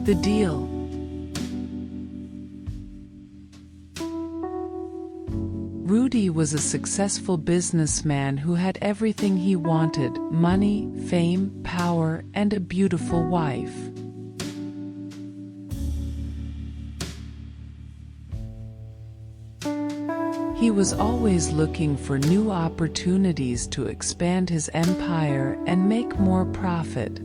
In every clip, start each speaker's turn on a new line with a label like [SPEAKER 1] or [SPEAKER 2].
[SPEAKER 1] The deal. Rudy was a successful businessman who had everything he wanted: money, fame, power, and a beautiful wife. He was always looking for new opportunities to expand his empire and make more profit.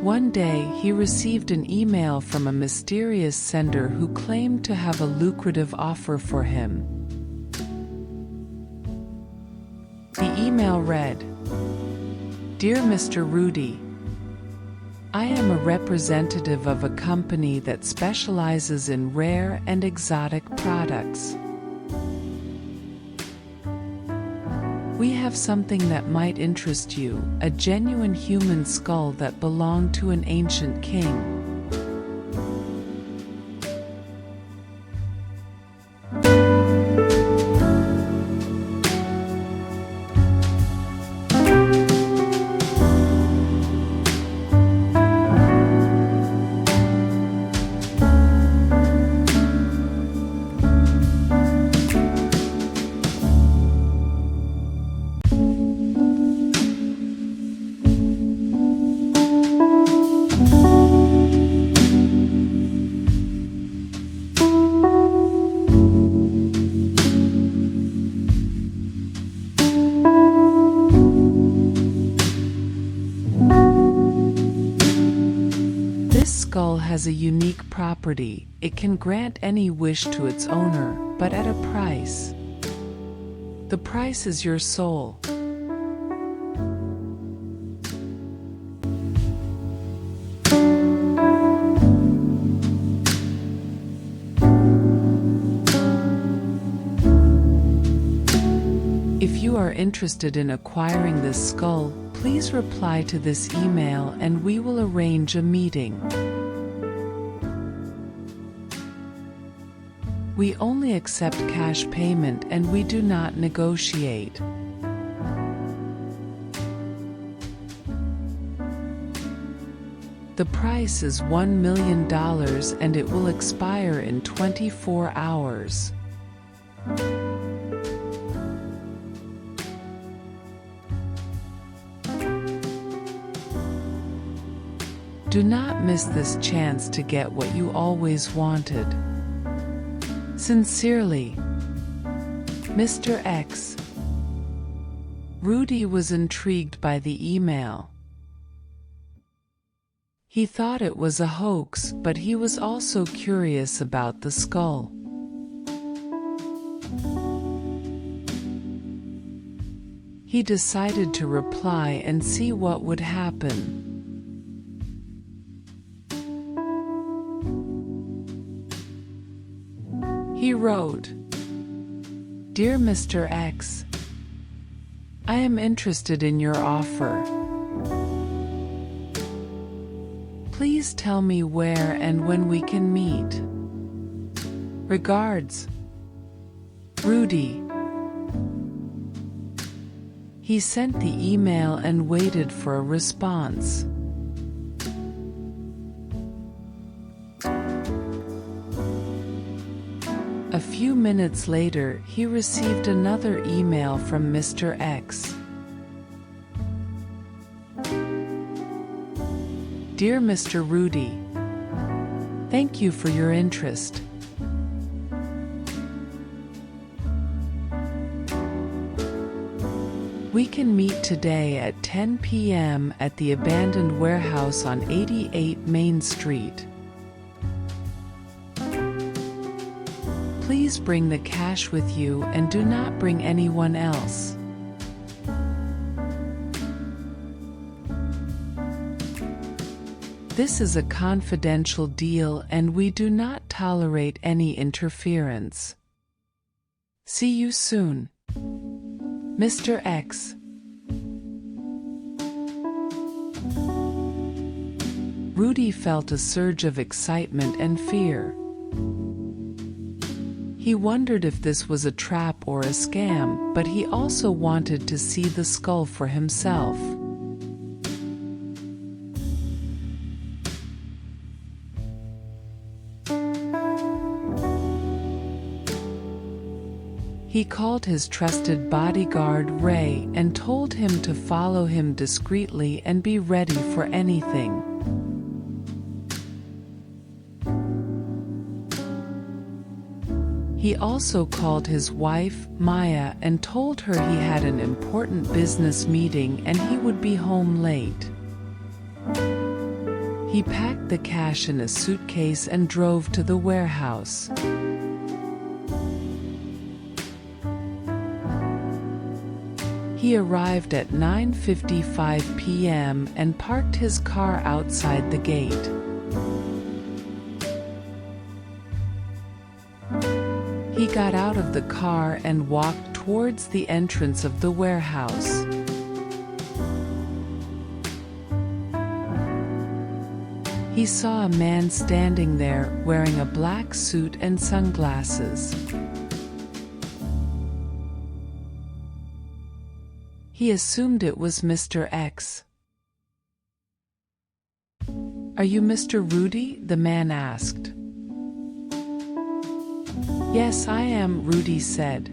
[SPEAKER 1] One day, he received an email from a mysterious sender who claimed to have a lucrative offer for him. The email read, "Dear Mr. Rudy, I am a representative of a company that specializes in rare and exotic products. We have something that might interest you, a genuine human skull that belonged to an ancient king. This skull has a unique property: it can grant any wish to its owner, but at a price. The price is your soul. If you are interested in acquiring this skull, please reply to this email and we will arrange a meeting. We only accept cash payment and we do not negotiate. The price is $1 million and it will expire in 24 hours. Do not miss this chance to get what you always wanted. Sincerely, Mr. X. Rudy was intrigued by the email. He thought it was a hoax, but he was also curious about the skull. He decided to reply and see what would happen. He wrote, "Dear Mr. X, I am interested in your offer. Please tell me where and when we can meet. Regards, Rudy." He sent the email and waited for a response. A few minutes later, he received another email from Mr. X. "Dear Mr. Rudy, thank you for your interest. We can meet today at 10 p.m. at the abandoned warehouse on 88 Main Street. Please bring the cash with you and do not bring anyone else. This is a confidential deal and we do not tolerate any interference. See you soon, Mr. X." Rudy felt a surge of excitement and fear. He wondered if this was a trap or a scam, but he also wanted to see the skull for himself. He called his trusted bodyguard Ray and told him to follow him discreetly and be ready for anything. He also called his wife, Maya, and told her he had an important business meeting and he would be home late. He packed the cash in a suitcase and drove to the warehouse. He arrived at 9:55 p.m. and parked his car outside the gate. He got out of the car and walked towards the entrance of the warehouse. He saw a man standing there wearing a black suit and sunglasses. He assumed it was Mr. X. "Are you Mr. Rudy?" the man asked. "Yes, I am," Rudy said.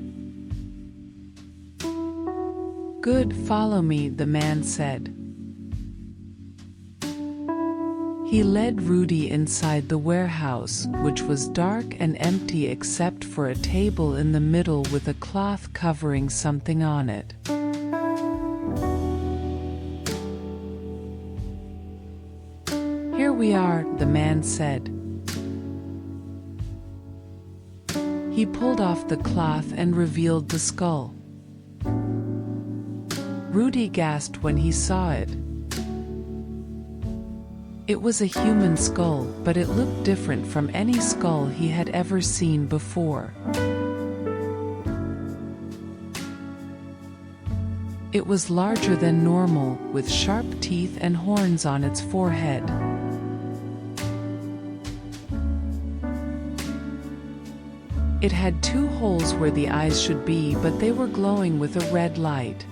[SPEAKER 1] "Good, follow me," the man said. He led Rudy inside the warehouse, which was dark and empty except for a table in the middle with a cloth covering something on it. "Here we are," the man said. He pulled off the cloth and revealed the skull. Rudy gasped when he saw it. It was a human skull, but it looked different from any skull he had ever seen before. It was larger than normal, with sharp teeth and horns on its forehead. It had 2 holes where the eyes should be, but they were glowing with a red light.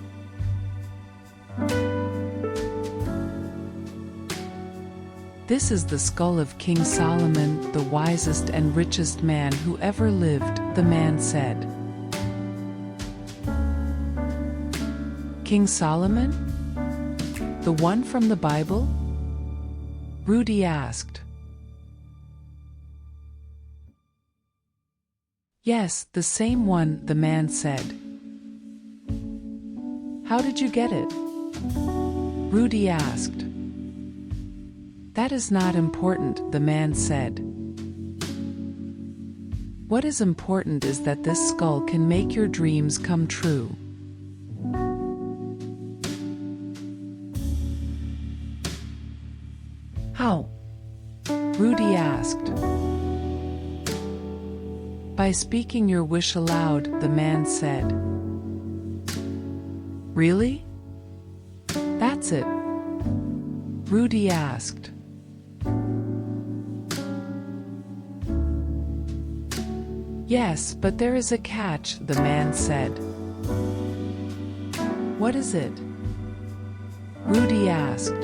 [SPEAKER 1] "This is the skull of King Solomon, the wisest and richest man who ever lived," the man said. "King Solomon? The one from the Bible?" Rudy asked. "Yes, the same one," the man said. "How did you get it?" Rudy asked. "That is not important," the man said. "What is important is that this skull can make your dreams come true." "How?" Rudy asked. "By speaking your wish aloud," the man said. "Really? That's it?" Rudy asked. "Yes, but there is a catch," the man said. "What is it?" Rudy asked.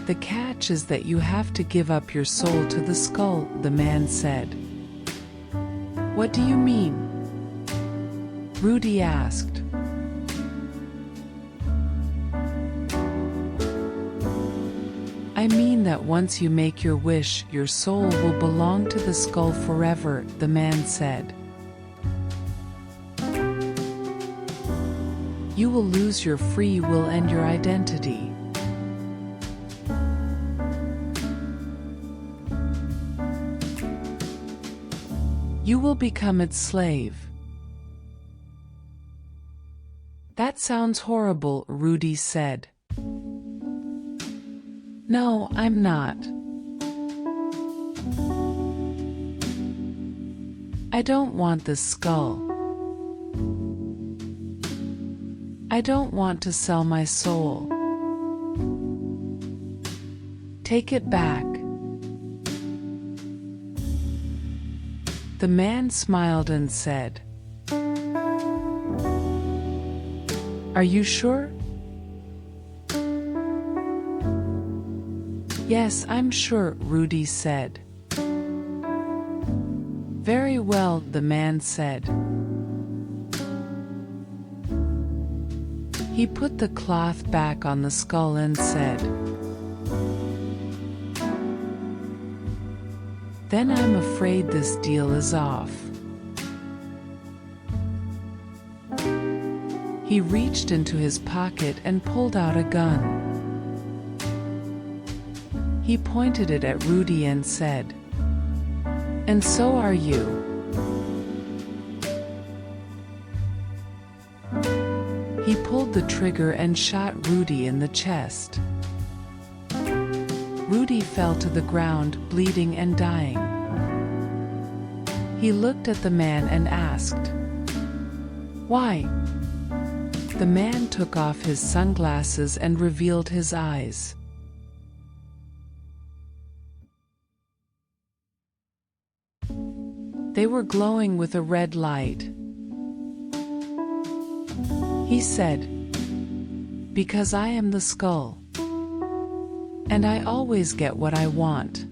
[SPEAKER 1] "The catch is that you have to give up your soul to the skull," the man said. "What do you mean?" Rudy asked. "I mean that once you make your wish, your soul will belong to the skull forever," the man said. "You will lose your free will and your identity." "You will become its slave." "That sounds horrible," Rudy said. "No, I'm not. I don't want this skull. I don't want to sell my soul. Take it back." The man smiled and said, "Are you sure?" "Yes, I'm sure," Rudy said. "Very well," the man said. He put the cloth back on the skull and said, "Then I'm afraid this deal is off." He reached into his pocket and pulled out a gun. He pointed it at Rudy and said, "And so are you." He pulled the trigger and shot Rudy in the chest. Rudy fell to the ground, bleeding and dying. He looked at the man and asked, "Why?" The man took off his sunglasses and revealed his eyes. They were glowing with a red light. He said, "Because I am the skull. And I always get what I want."